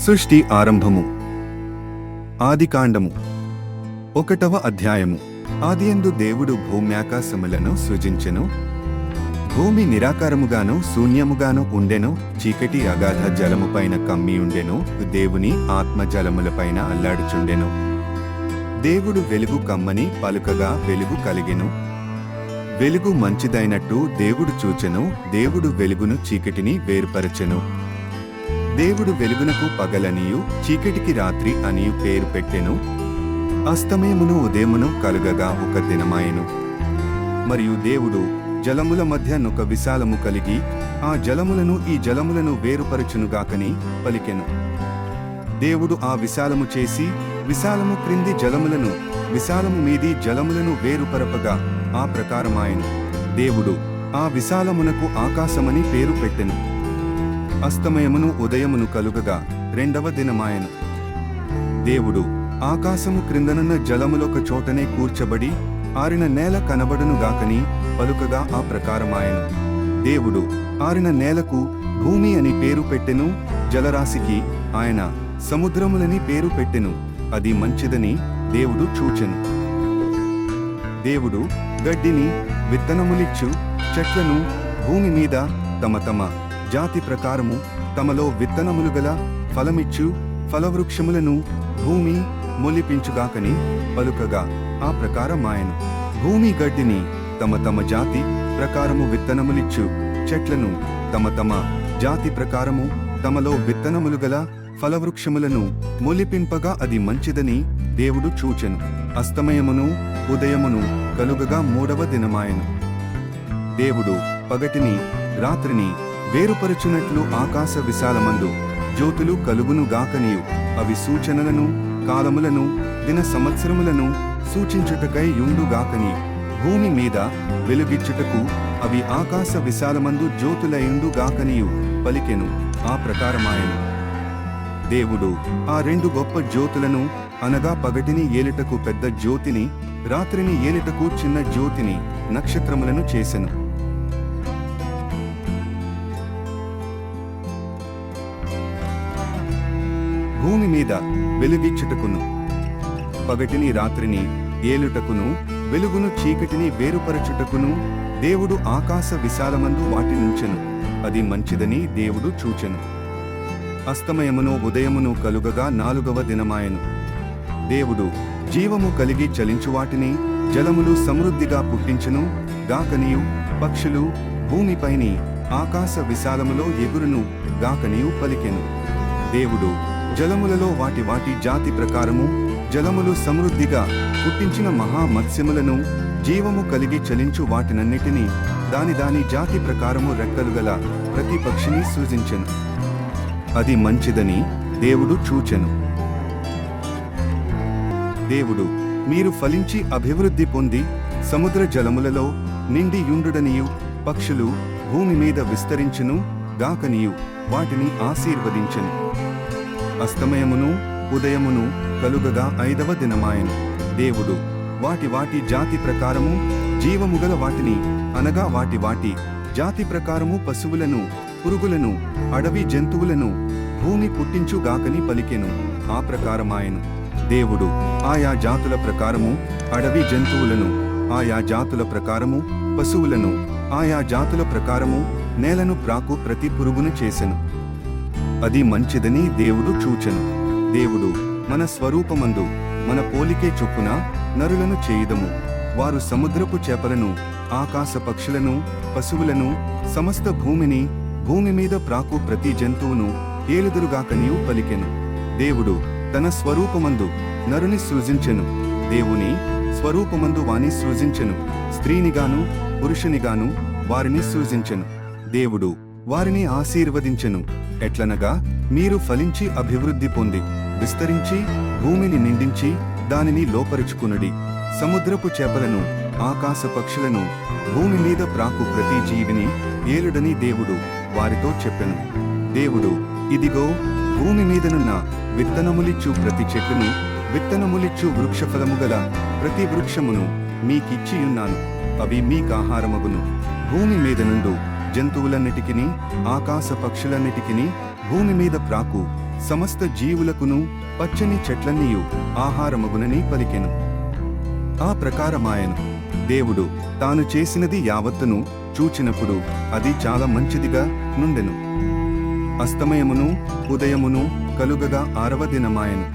సృష్టి ఆరంభము. ఆదికాండము 1వ అధ్యాయము. ఆదియందు దేవుడు భూమ్యాకాశములను సృజించెను. భూమి నిరాకారముగాను శూన్యముగాను ఉండెను. చీకటి అగాధ జలముపైన కమ్మియుండెను. దేవుని ఆత్మ జలములపైన అల్లాడుచుండెను. దేవుడు వెలుగు కమ్మని పలుకగా వెలుగు కలిగెను. వెలుగు మంచిదైనట్టు దేవుడు చూచెను. దేవుడు వెలుగును చీకటిని వేరుపరచెను. దేవుడు వెలుగునకు పగలనియు చీకటికి రాత్రి అనియు పేరు పెట్టెను. అస్తమయమును ఉదయమును కలుగగా ఒక దినమాయెను. మరియు దేవుడు జలముల మధ్య నొక విశాలము కలిగి ఆ జలములను ఈ జలములను వేరుపరచునుగాకని పలికెను. దేవుడు ఆ విశాలము చేసి విశాలము క్రింది జలములను విశాలము మీది జలములను వేరుపరపగా ఆ ప్రకారమాయెను. దేవుడు ఆ విశాలమునకు ఆకాశమని పేరు పెట్టెను. అస్తమయమును ఉదయమును కలుగగా 2వ దినమాయెను. దేవుడు ఆకాశము క్రిందనున్న జలములొక చోటనే కూర్చబడి ఆరిన నేల కనబడునుగాకని పలుకగా ఆ ప్రకారమాయెను. దేవుడు ఆరిన నేలకు భూమి అని పేరు పెట్టెను. జలరాశికి ఆయన సముద్రములని పేరు పెట్టెను. అది మంచిదని దేవుడు చూచెను. దేవుడు గడ్డిని విత్తనములిచ్చు చెట్లను భూమి మీద తమ తమ జాతి ప్రకారము తమలో విత్తనములు గల ఫలమిచ్చు ఫలవృక్షములను భూమి మొలిపించుగాకని పలుకగా ఆ ప్రకారమాయెను. భూమి గడ్డిని తమ తమ జాతి ప్రకారము విత్తనములిచ్చు చెట్లను తమ తమ జాతి ప్రకారము తమలో విత్తనములు గల ఫలవృక్షములను మొలిపింపగా అది మంచిదని దేవుడు చూచెను. అస్తమయమును ఉదయమును కలుగగా 3వ దినమాయెను. దేవుడు పగటిని రాత్రిని వేరుపరచునట్లు ఆకాశ విశాలమందు జ్యోతులు కలుగును గాకనియు అవి సూచనలను కాలములను దిన సంవత్సరములను సూచించుటకై యుండుగాకని భూమి మీద వెలుగిచ్చుటకు అవి ఆకాశ విశాలమందు జ్యోతులయుండుగాకనియు పలికెను. ఆ ప్రకారమాయెను. దేవుడు ఆ 2 గొప్ప జ్యోతులను అనగా పగటిని ఏలుటకు పెద్ద జ్యోతిని రాత్రిని ఏలుటకు చిన్న జ్యోతిని నక్షత్రములను చేసెను. భూమి మీద వెలుగిచ్చుటకును పగటిని రాత్రిని ఏలుటకును వెలుగును చీకటిని వేరుపరచుటకును దేవుడు ఆకాశ విశాలమందు వాటినుంచెను. అది మంచిదని దేవుడు చూచెను. అస్తమయమును ఉదయమును కలుగగా 4వ దినమాయెను. దేవుడు జీవము కలిగి చలించు వాటిని జలములు సమృద్ధిగా పుట్టించెను గాకనియు పక్షులు భూమిపైని ఆకాశ విశాలములో ఎగురును గాకనియు పలికెను. దేవుడు జలములలో వాటి వాటి జాతి ప్రకారము జలములు సమృద్ధిగా పుట్టించిన మహా మత్స్యములను జీవము కలిగి చలించు వాటినన్నిటినీ దాని దాని జాతి ప్రకారము రెక్కలు గల ప్రతి పక్షిని సృజించెను. అది మంచిదని దేవుడు చూచెను. దేవుడు మీరు ఫలించి అభివృద్ధి పొంది సముద్ర జలములలో నిండి యుండుడనియు పక్షులు భూమి మీద విస్తరించును గాకనియు వాటిని ఆశీర్వదించెను. అస్తమయమును ఉదయమును కలుగగా 5వ దినమాయెను. దేవుడు వాటి వాటి జాతి ప్రకారము జీవముగల వాటిని అనగా వాటి వాటి జాతి ప్రకారము పశువులను పురుగులను అడవి జంతువులను భూమి పుట్టించుగాకని పలికెను. ఆ ప్రకారమాయెను. దేవుడు ఆయా జాతుల ప్రకారము అడవి జంతువులను ఆయా జాతుల ప్రకారము పశువులను ఆయా జాతుల ప్రకారము నేలను ప్రాకు ప్రతి పురుగును చేసెను. అది మంచిదని దేవుడు చూచెను. దేవుడు మన స్వరూపమందు మన పోలికే చొప్పున నరులను చేయుదము. వారు సముద్రపు చేపలను ఆకాశ పక్షులను పశువులను సమస్త భూమిని భూమి మీద ప్రాకు ప్రతి జంతువును ఏలుదురుగాకనియు పలికెను. దేవుడు తన స్వరూపమందు నరుని సృజించెను. దేవుని స్వరూపమందు వాని సృజించెను. స్త్రీనిగాను పురుషునిగాను వారిని సృజించెను. దేవుడు వారిని ఆశీర్వదించెను. ఎట్లనగా మీరు ఫలించి అభివృద్ధి పొంది విస్తరించి భూమిని నిండించి దానిని లోపరుచుకునుడి. సముద్రపు చేపలను ఆకాశ పక్షులను భూమి మీద ప్రాకు ప్రతి జీవిని ఏలుడని దేవుడు వారితో చెప్పెను. దేవుడు ఇదిగో భూమి మీదనున్న విత్తనములిచ్చు ప్రతి చెట్టును విత్తనములిచ్చు వృక్షఫలము గల ప్రతి వృక్షమును మీకిచ్చియున్నాను. అవి మీకాహారమగును. భూమి మీద నుండు జంతువులన్నిటికిని ఆకాశ పక్షులన్నిటికిని భూమి మీద ప్రాకు సమస్త జీవులకును పచ్చని చెట్లన్నీయు ఆహారమగునని పలికెను. ఆ ప్రకారమాయను. దేవుడు తాను చేసినది యావత్తును చూచినప్పుడు అది చాలా మంచిదిగా నుండెను. అస్తమయమును ఉదయమును కలుగగా 6వ దినమాయెను.